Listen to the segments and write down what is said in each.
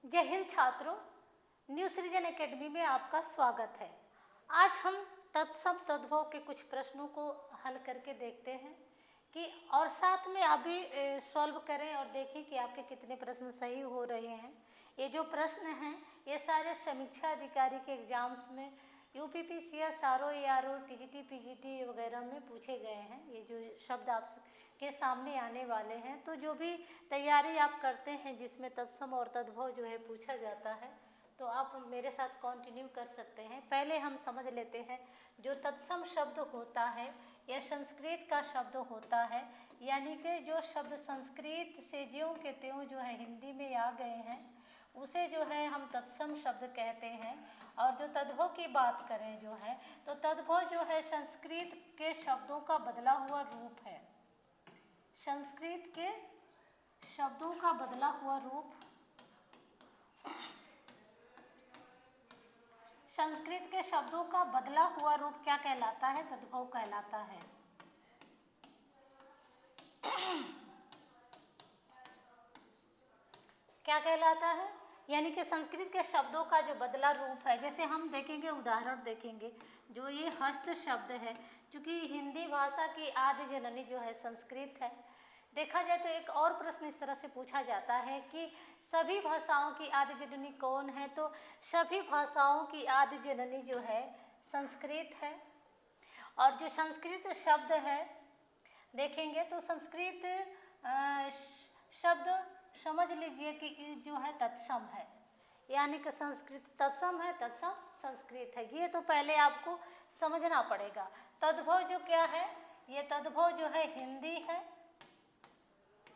जय हिंद छात्रों, न्यू सृजन एकेडमी में आपका स्वागत है। आज हम तत्सम तद्भव के कुछ प्रश्नों को हल करके देखते हैं कि और साथ में अभी सॉल्व करें और देखें कि आपके कितने प्रश्न सही हो रहे हैं। ये जो प्रश्न हैं ये सारे समीक्षा अधिकारी के एग्जाम्स में यूपीपीसीएस, आरओ, टीजीटी, पीजीटी वगैरह में पूछे गए हैं। ये जो शब्द आपके सामने आने वाले हैं, तो जो भी तैयारी आप करते हैं जिसमें तत्सम और तद्भव जो है पूछा जाता है, तो आप मेरे साथ कंटिन्यू कर सकते हैं। पहले हम समझ लेते हैं जो तत्सम शब्द होता है यह संस्कृत का शब्द होता है, यानी कि जो शब्द संस्कृत से ज्यों के त्यों जो है हिंदी में आ गए हैं उसे जो है हम तत्सम शब्द कहते हैं। और जो तद्भव की बात करें जो है, तो तद्भव जो है संस्कृत के शब्दों का बदला हुआ रूप है। संस्कृत के शब्दों का बदला हुआ रूप, संस्कृत के शब्दों का बदला हुआ रूप क्या कहलाता है? तद्भव कहलाता है। क्या कहलाता है? यानी कि संस्कृत के शब्दों का जो बदला रूप है। जैसे हम देखेंगे, उदाहरण देखेंगे, जो ये हस्त शब्द है, चूंकि हिंदी भाषा की आदि जननी जो है संस्कृत है। देखा जाए तो एक और प्रश्न इस तरह से पूछा जाता है कि सभी भाषाओं की आदि जननी कौन है? तो सभी भाषाओं की आदि जननी जो है संस्कृत है। और जो संस्कृत शब्द है देखेंगे तो संस्कृत शब्द समझ लीजिए कि जो है तत्सम है, यानी कि संस्कृत तत्सम है, तत्सम संस्कृत है। ये तो पहले आपको समझना पड़ेगा। तद्भव जो क्या है, ये तद्भव जो है हिंदी है।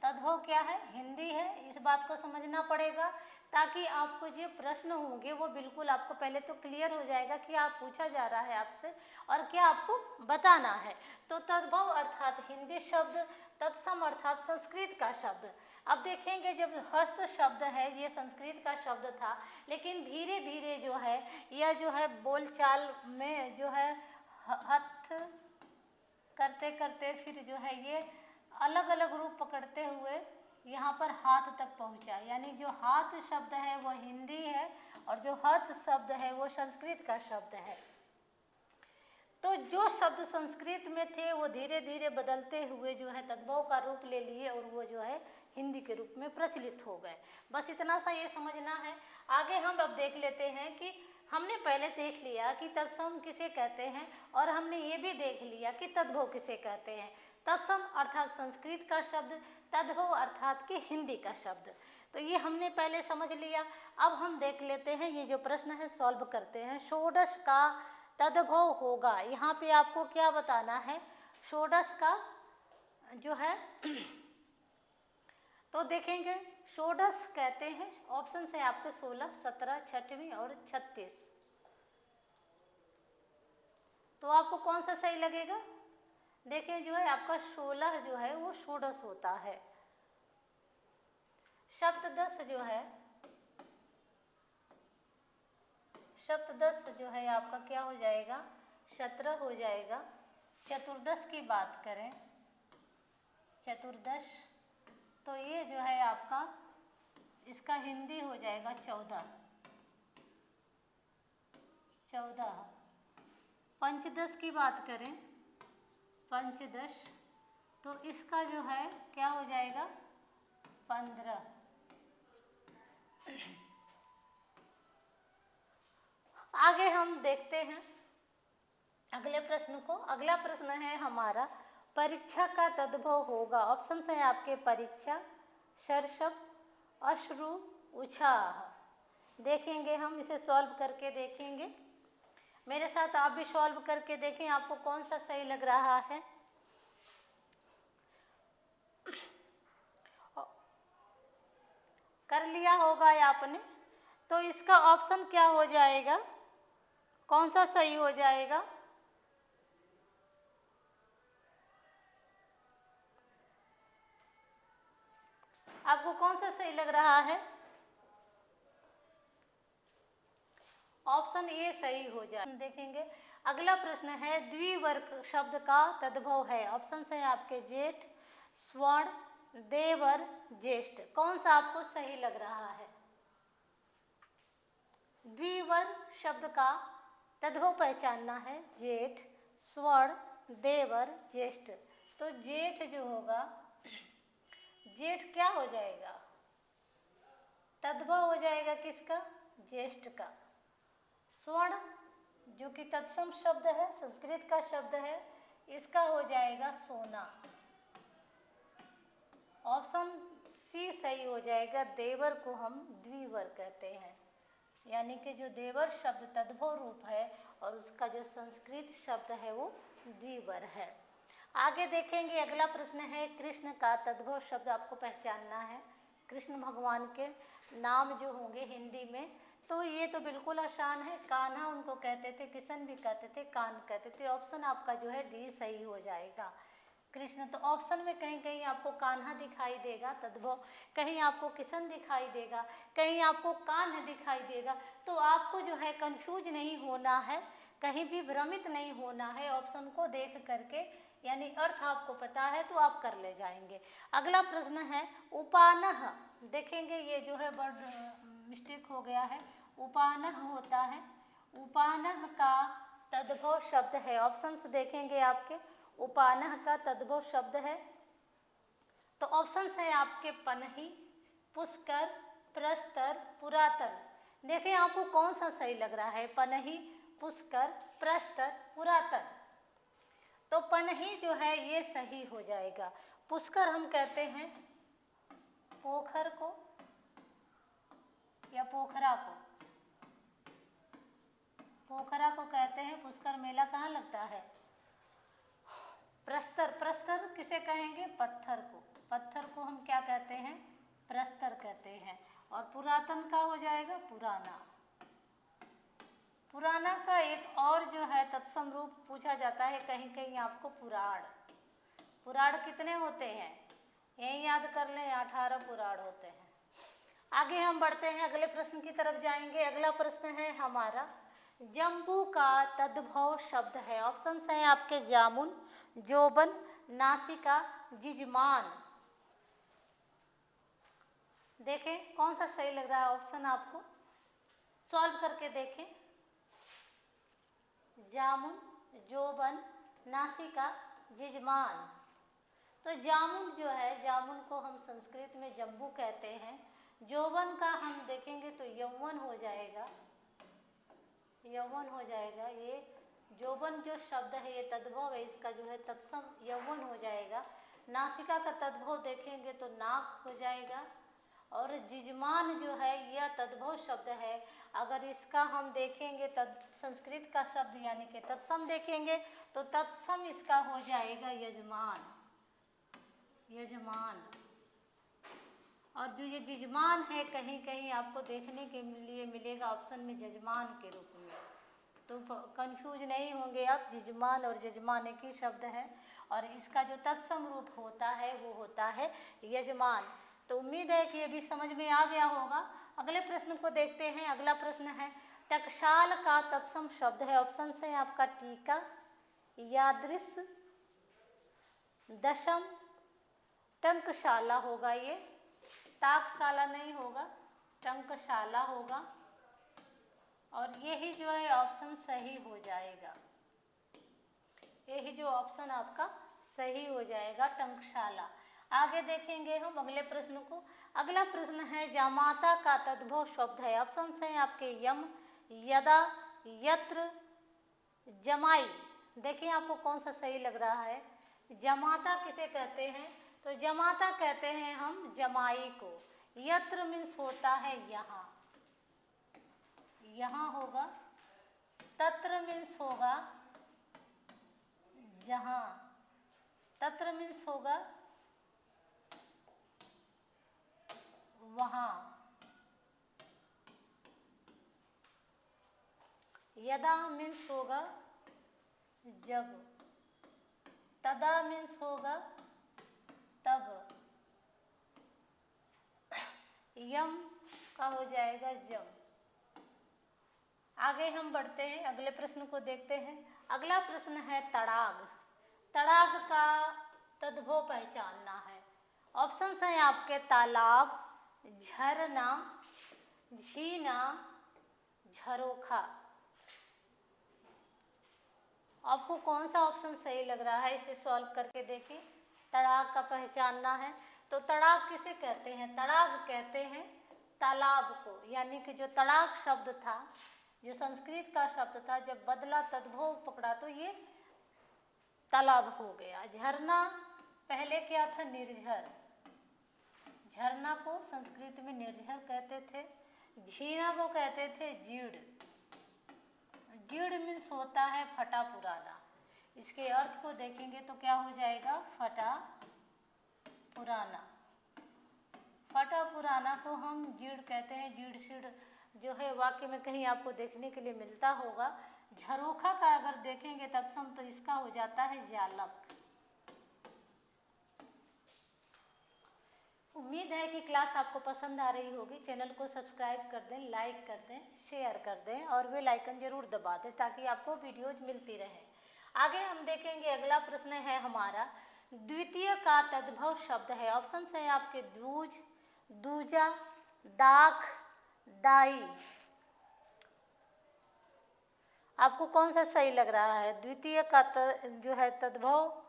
तद्भव क्या है? हिंदी है। इस बात को समझना पड़ेगा ताकि आपको जो प्रश्न होंगे वो बिल्कुल आपको पहले तो क्लियर हो जाएगा कि आप पूछा जा रहा है आपसे और क्या आपको बताना है। तो तद्भव अर्थात हिंदी शब्द, तत्सम अर्थात संस्कृत का शब्द। अब देखेंगे जब हस्त शब्द है ये संस्कृत का शब्द था, लेकिन धीरे धीरे जो है यह जो है बोलचाल में जो है हथ करते करते फिर जो है ये अलग अलग रूप पकड़ते हुए यहाँ पर हाथ तक पहुँचा। यानी जो हाथ शब्द है वो हिंदी है और जो हथ शब्द है वो संस्कृत का शब्द है। तो जो शब्द संस्कृत में थे वो धीरे धीरे बदलते हुए जो है तद्भव का रूप ले लिए और वो जो है हिंदी के रूप में प्रचलित हो गए। बस इतना सा ये समझना है। आगे हम अब देख लेते हैं कि हमने पहले देख लिया कि तत्सम किसे कहते हैं और हमने ये भी देख लिया कि तद्भव किसे कहते हैं। तत्सम अर्थात संस्कृत का शब्द, तद्भव अर्थात कि हिंदी का शब्द। तो ये हमने पहले समझ लिया। अब हम देख लेते हैं ये जो प्रश्न है सॉल्व करते हैं। षोडश का तद्भव होगा, यहाँ पे आपको क्या बताना है? षोडश का जो है तो देखेंगे षोडश कहते हैं, ऑप्शन है आपके 16, 17, 6वीं और 36। तो आपको कौन सा सही लगेगा? देखें जो है आपका 16 जो है वो षोडश होता है। सप्तदश जो है, सप्तदश जो है आपका क्या हो जाएगा? 17 हो जाएगा। चतुर्दश की बात करें, चतुर्दश तो ये जो है आपका इसका हिंदी हो जाएगा 14। पंचदश की बात करें, पंचदश तो इसका जो है क्या हो जाएगा? 15। आगे हम देखते हैं अगले प्रश्न को। अगला प्रश्न है हमारा, परीक्षा का तद्भव होगा। ऑप्शन है आपके परीक्षा, सर्षप, अश्रु, उछाह। देखेंगे हम इसे सॉल्व करके देखेंगे। मेरे साथ आप भी सॉल्व करके देखें आपको कौन सा सही लग रहा है। कर लिया होगा आपने, तो इसका ऑप्शन क्या हो जाएगा? कौन सा सही हो जाएगा? आपको कौन सा सही लग रहा है? ऑप्शन ए सही हो जाए। देखेंगे अगला प्रश्न है, द्विवर्ग शब्द का तद्भव है। ऑप्शन है आपके जेठ, स्वर्ण, देवर, ज्येष्ठ। कौन सा आपको सही लग रहा है? द्विवर शब्द का तद्भव पहचानना है। जेठ, स्वर्ण, देवर, ज्येष्ठ। तो जेठ जो होगा, जेठ क्या हो जाएगा? तद्भव हो जाएगा किसका? ज्येष्ठ का। स्वर्ण जो कि तत्सम शब्द है, संस्कृत का शब्द है, इसका हो जाएगा सोना। ऑप्शन सी सही हो जाएगा। देवर को हम द्विवर कहते हैं, यानी कि जो देवर शब्द तद्भव रूप है और उसका जो संस्कृत शब्द है वो द्विवर है। आगे देखेंगे, अगला प्रश्न है कृष्ण का तद्भव शब्द आपको पहचानना है। कृष्ण भगवान के नाम जो होंगे हिंदी में, तो ये तो बिल्कुल आसान है। कान्हा उनको कहते थे, किशन भी कहते थे, कान कहते थे। ऑप्शन आपका जो है डी सही हो जाएगा। कृष्ण, तो ऑप्शन में कहीं कहीं आपको कान्हा दिखाई देगा तद्भव, कहीं आपको किशन दिखाई देगा, कहीं आपको कान्ह दिखाई देगा। तो आपको जो है कंफ्यूज नहीं होना है, कहीं भी भ्रमित नहीं होना है। ऑप्शन को देख करके, यानी अर्थ आपको पता है तो आप कर ले जाएंगे। अगला प्रश्न है उपानह। देखेंगे ये जो है वर्ड मिस्टेक हो गया है, उपानह होता है। उपानह का तद्भव शब्द है, ऑप्शन से देखेंगे आपके, उपानह का तद्भव शब्द है। तो ऑप्शन है आपके पनही, पुष्कर, प्रस्तर, पुरातन। देखें आपको कौन सा सही लग रहा है, पनही, पुष्कर, प्रस्तर, पुरातन। तो पनही जो है ये सही हो जाएगा। पुष्कर हम कहते हैं पोखर को या पोखरा को, पोखरा को कहते हैं। पुष्कर मेला कहाँ लगता है? प्रस्तर, प्रस्तर किसे कहेंगे? पत्थर को, पत्थर को हम क्या कहते हैं? प्रस्तर कहते हैं। और पुरातन का हो जाएगा पुराना। पुराना का एक और जो है तत्सम रूप पूछा जाता है कहीं कहीं आपको, पुराण। पुराण कितने होते हैं? यही याद कर लें, 18 पुराण होते हैं। आगे हम बढ़ते हैं, अगले प्रश्न की तरफ जाएंगे। अगला प्रश्न है हमारा, जम्बू का तद्भव शब्द है। ऑप्शन हैं आपके जामुन, जोबन, नासिका, जिजमान। देखें कौन सा सही लग रहा है ऑप्शन आपको, सॉल्व करके देखें। जामुन, जोबन, नासिका, जिजमान। तो जामुन जो है, जामुन को हम संस्कृत में जम्बू कहते हैं। जोबन का हम देखेंगे तो यौवन हो जाएगा, यौवन हो जाएगा। ये जोबन जो शब्द है ये तद्भव है, इसका जो है तत्सम यौवन हो जाएगा। नासिका का तद्भव देखेंगे तो नाक हो जाएगा। और जिजमान जो है यह तद्भव शब्द है। अगर इसका हम देखेंगे संस्कृत का शब्द यानी कि तत्सम देखेंगे तो तत्सम इसका हो जाएगा यजमान, यजमान। और जो ये जिजमान है कहीं कहीं आपको देखने के लिए मिलेगा ऑप्शन में जजमान के रूप में। तो कंफ्यूज नहीं होंगे आप, जिजमान और जजमान एक ही शब्द है। और इसका जो तत्सम रूप होता है वो होता है यजमान। तो उम्मीद है कि ये भी समझ में आ गया होगा। अगले प्रश्न को देखते हैं। अगला प्रश्न है टकसाल का तत्सम शब्द है। ऑप्शन है आपका टीका, यादृश, दशम, टंकशाला होगा। ये ताकशाला नहीं होगा, टंकशाला होगा। और यही जो है ऑप्शन सही हो जाएगा, यही जो ऑप्शन आपका सही हो जाएगा, टंकशाला। आगे देखेंगे हम अगले प्रश्न को। अगला प्रश्न है जामाता का तद्भव शब्द है। ऑप्शन हैं आपके यम, यदा, यत्र, जमाई। देखिए आपको कौन सा सही लग रहा है। जमाता किसे कहते हैं? तो जमाता कहते हैं हम जमाई को। यत्र मीन्स होता है यहाँ, यहाँ होगा। तत्र मीन्स होगा जहाँ, तत्र मीन्स होगा वहाँ। यदा मीन्स होगा जब, तदा मीन्स होगा तब, यम का हो जाएगा जब। आगे हम बढ़ते हैं, अगले प्रश्न को देखते हैं। अगला प्रश्न है तड़ाग। तड़ाग का तद्भव पहचानना है। ऑप्शंस हैं आपके तालाब, झरना, झीना, झरोखा। आपको कौन सा ऑप्शन सही लग रहा है, इसे सॉल्व करके देखिए। तड़ाग का पहचानना है तो तड़ाग किसे कहते हैं? तड़ाग कहते हैं तालाब को, यानी कि जो तड़ाग शब्द था, जो संस्कृत का शब्द था, जब बदला तद्भव पकड़ा तो ये तालाब हो गया। झरना पहले क्या था? निर्झर। झरना को संस्कृत में निर्झर कहते थे। झीना को कहते थे जीड़। जीड़ मीन्स होता है फटा पुराना। इसके अर्थ को देखेंगे तो क्या हो जाएगा? फटा पुराना। फटा पुराना को हम जीड़ कहते हैं। जीड़ सीड़ जो है वाक्य में कहीं आपको देखने के लिए मिलता होगा। झरोखा का अगर देखेंगे तत्सम तो इसका हो जाता है जालक। उम्मीद है कि क्लास आपको पसंद आ रही होगी। चैनल को सब्सक्राइब कर दें, लाइक कर दें, शेयर कर दें और बेल आइकन जरूर दबा दें ताकि आपको वीडियोज मिलती रहे। आगे हम देखेंगे, अगला प्रश्न है हमारा, द्वितीय का तद्भव शब्द है। ऑप्शन है आपके दूज, दूजा, दाख, दाई। आपको कौन सा सही लग रहा है? द्वितीय का जो है तद्भव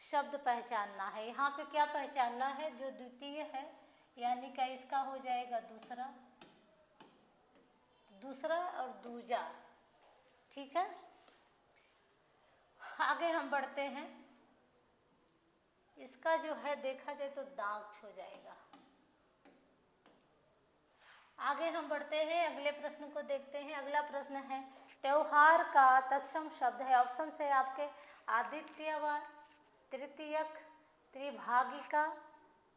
शब्द पहचानना है। यहाँ पे क्या पहचानना है? जो द्वितीय है यानी कि इसका हो जाएगा दूसरा, दूसरा और दूजा। ठीक है, आगे हम बढ़ते हैं। इसका जो है देखा जाए तो दाग हो जाएगा। आगे हम बढ़ते हैं, अगले प्रश्न को देखते हैं। अगला प्रश्न है, त्योहार का तत्सम शब्द है। ऑप्शन है आपके आदित्यवार, तृतीयक, त्रिभागिका,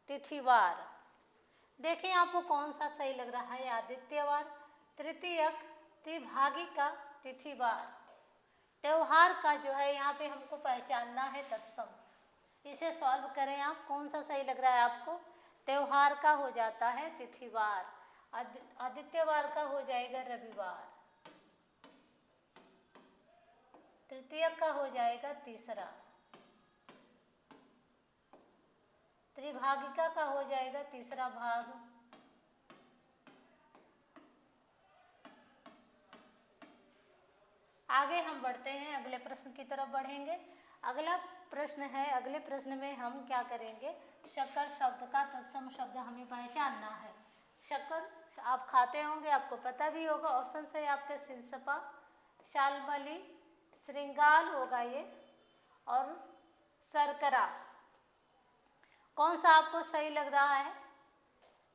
तिथिवार। देखें आपको कौन सा सही लग रहा है? आदित्यवार, तृतीयक, त्रिभागिका, तिथिवार। त्योहार का जो है यहाँ पे हमको पहचानना है तत्सम। इसे सॉल्व करें आप, कौन सा सही लग रहा है आपको? त्योहार का हो जाता है तिथिवार, आदित्यवार का हो जाएगा रविवार, तृतीयक का हो जाएगा तीसरा, त्रिभागिका का हो जाएगा तीसरा भाग। आगे हम बढ़ते हैं, अगले प्रश्न की तरफ बढ़ेंगे। अगला प्रश्न है, अगले प्रश्न में हम क्या करेंगे? शक्कर शब्द का तत्सम शब्द हमें पहचानना है। शक्कर आप खाते होंगे, आपको पता भी होगा। ऑप्शन है आपके सिलसपा, शालमली, श्रृंगाल होगा ये, और शर्करा। कौन सा आपको सही लग रहा है?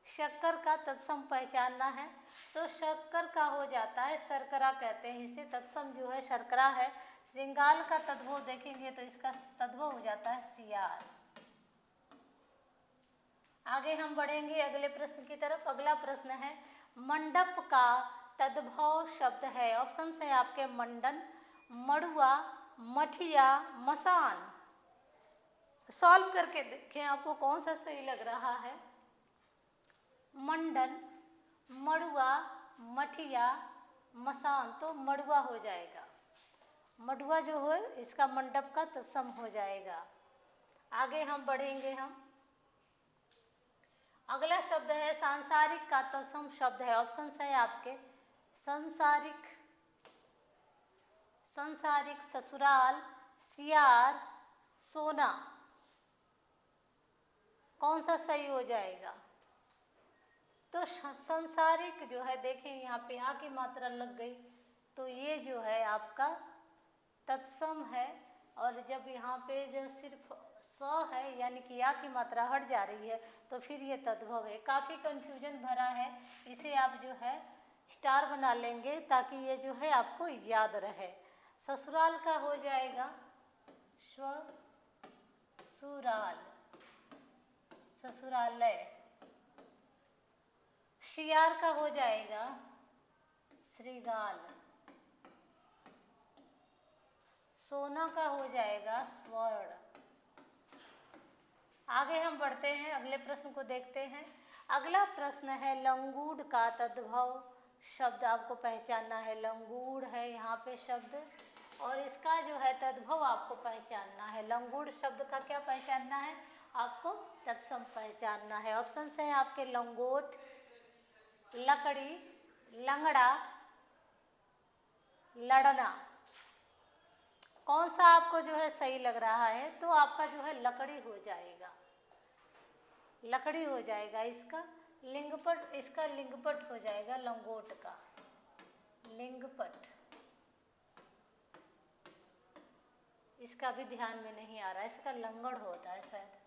शक्कर का तत्सम पहचानना है तो शक्कर का हो जाता है शर्करा कहते हैं इसे। तत्सम जो है शर्करा है। श्रृंगाल का तद्भव देखेंगे तो इसका तद्भव हो जाता है सियार। आगे हम बढ़ेंगे अगले प्रश्न की तरफ। अगला प्रश्न है, मंडप का तद्भव शब्द है। ऑप्शन है आपके मंडन, मड़ुआ, मठिया, मसान। सॉल्व करके देखें आपको कौन सा सही लग रहा है? मंडन, मड़ुआ, मठिया, मसान। तो मड़ुआ हो जाएगा। मड़ुआ जो है इसका मंडप का तत्सम हो जाएगा। आगे हम बढ़ेंगे। अगला शब्द है सांसारिक का तत्सम शब्द है। ऑप्शन है आपके संसारिक, संसारिक, ससुराल, सियार, सोना। कौन सा सही हो जाएगा? तो संसारिक जो है देखें यहाँ पे आ की मात्रा लग गई तो ये जो है आपका तत्सम है। और जब यहाँ पे जो सिर्फ स है यानी कि या की मात्रा हट जा रही है तो फिर ये तद्भव है। काफ़ी कंफ्यूजन भरा है, इसे आप जो है स्टार बना लेंगे ताकि ये जो है आपको याद रहे। ससुराल का हो जाएगा ससुराल, ससुरालय। शियार का हो जाएगा श्रीगाल, सोना का हो जाएगा स्वर्ण। आगे हम बढ़ते हैं, अगले प्रश्न को देखते हैं। अगला प्रश्न है लंगूड का तद्भव शब्द आपको पहचानना है। लंगूड है यहाँ पे शब्द और इसका जो है तद्भव आपको पहचानना है। लंगूड शब्द का क्या पहचानना है? आपको तत्सम पहचानना है। ऑप्शन है आपके लंगोट, लकड़ी, लंगड़ा, लड़ना। कौन सा आपको जो है सही लग रहा है? तो आपका जो है लकड़ी हो जाएगा, लकड़ी हो जाएगा। इसका लिंगपट, इसका लिंगपट हो जाएगा लंगोट का, लिंगपट। इसका भी ध्यान में नहीं आ रहा है, इसका लंगड़ होता है शायद।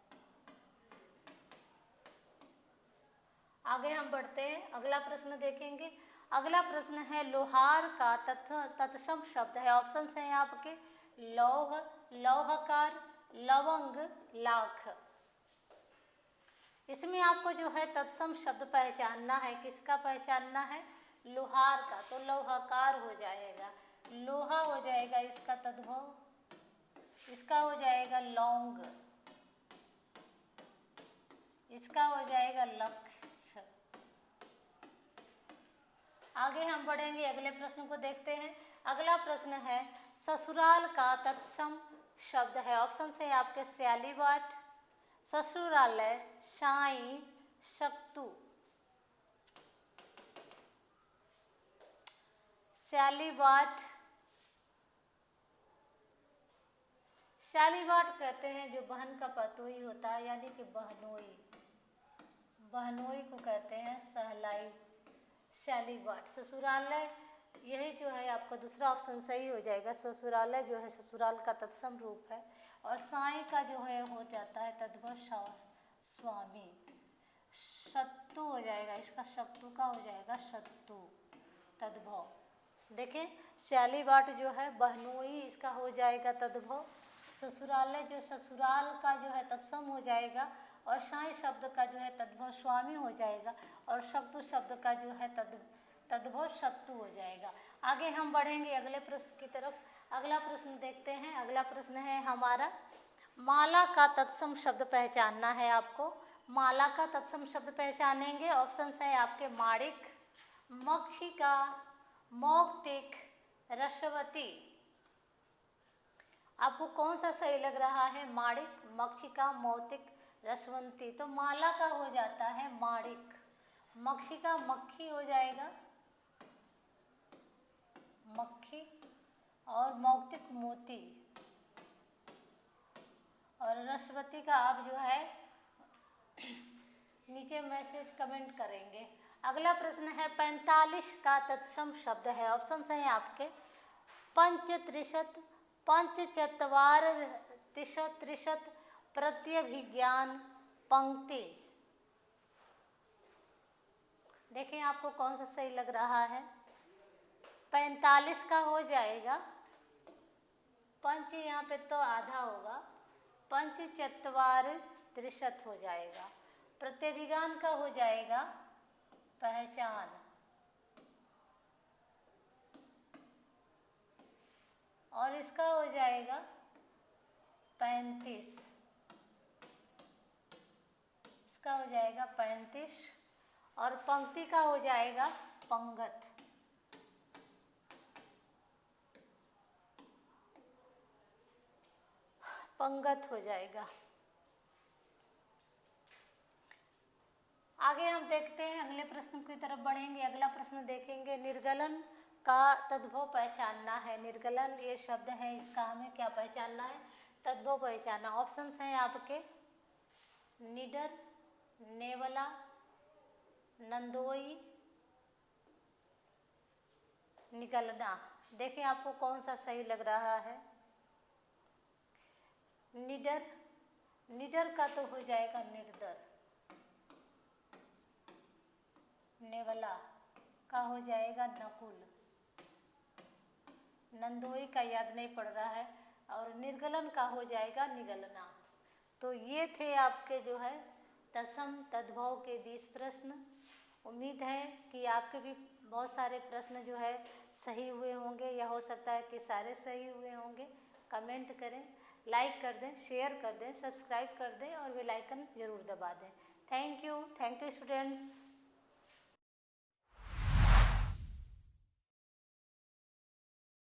आगे हम बढ़ते हैं, अगला प्रश्न देखेंगे। अगला प्रश्न है लोहार का तत्सम शब्द है। ऑप्शन हैं आपके लौह, लौहकार, लवंग, लाख। इसमें आपको जो है तत्सम शब्द पहचानना है। किसका पहचानना है? लोहार का, तो लौहकार हो जाएगा, लोहा हो जाएगा इसका तद्भव, इसका हो जाएगा लौंग, इसका हो जाएगा लक्ष। आगे हम बढ़ेंगे, अगले प्रश्न को देखते हैं। अगला प्रश्न है ससुराल का तत्सम शब्द है। ऑप्शन है आपके स्यालीबाट, ससुरालय, साई, शक्तु। स्यालीबाट, स्यालीबाट कहते हैं जो बहन का पतोई होता है, यानी कि बहनोई, बहनोई को कहते हैं सहलाई, स्यालीबाट। ससुरालय, यही जो है आपका दूसरा ऑप्शन सही हो जाएगा। ससुरालय जो है ससुराल का तत्सम रूप है। और साई का जो है हो जाता है तद्भव स्वामी। शत्रु हो जाएगा, इसका शत्रु का हो जाएगा शत्रु तद्भव। देखिए स्यालीबाट जो है बहनोई, इसका हो जाएगा तद्भव। ससुरालय जो ससुराल का जो है तत्सम हो जाएगा। और साई शब्द का जो है तद्भव स्वामी हो जाएगा। और शत्रु शब्द का जो है तद्भव शत्रु हो जाएगा। आगे हम बढ़ेंगे अगले प्रश्न की तरफ। अगला प्रश्न देखते हैं। अगला प्रश्न है हमारा माला का तत्सम शब्द पहचानना है आपको। माला का तत्सम शब्द पहचानेंगे। ऑप्शन है आपके माणिक, मक्षिका, मौक्तिक, रसवती। आपको कौन सा सही लग रहा है? माणिक, मक्षिका, मौक्तिक, रसवंती। तो माला का हो जाता है माणिक, मक्षिका मक्खी हो जाएगा, मक्खी, और मौक्तिक मोती, और रसवती का आप जो है नीचे मैसेज कमेंट करेंगे। अगला प्रश्न है 45 का तत्सम शब्द है। ऑप्शन है आपके पंचत्रिशत, पंचचत्वार, त्रिशत, प्रत्यभिज्ञान, पंक्ति। देखें आपको कौन सा सही लग रहा है? 45 का हो जाएगा, पंच यहाँ पे तो आधा होगा, पंचचत्वार, त्रिशत हो जाएगा। प्रत्यभिज्ञान का हो जाएगा पहचान, और इसका हो जाएगा 35, इसका हो जाएगा 35, और पंक्ति का हो जाएगा पंगत। पंगत हो जाएगा। आगे हम देखते हैं, अगले प्रश्न की तरफ बढ़ेंगे। अगला प्रश्न देखेंगे निर्गलन का तद्भव पहचानना है। निर्गलन ये शब्द है, इसका हमें क्या पहचानना है? तद्भव पहचानना। ऑप्शंस हैं आपके निडर, नेवला, नंदोई, निगलना। देखिए आपको कौन सा सही लग रहा है? निडर, निडर का तो हो जाएगा निर्दर, नेवला का हो जाएगा नकुल, नंदोई का याद नहीं पड़ रहा है, और निर्गलन का हो जाएगा निगलना। तो ये थे आपके जो है तत्सम तद्भव के 20 प्रश्न। उम्मीद है कि आपके भी बहुत सारे प्रश्न जो है सही हुए होंगे, या हो सकता है कि सारे सही हुए होंगे। कमेंट करें, लाइक कर दें, शेयर कर दें, सब्सक्राइब कर दें, और बेल आइकन ज़रूर दबा दें। Thank you students.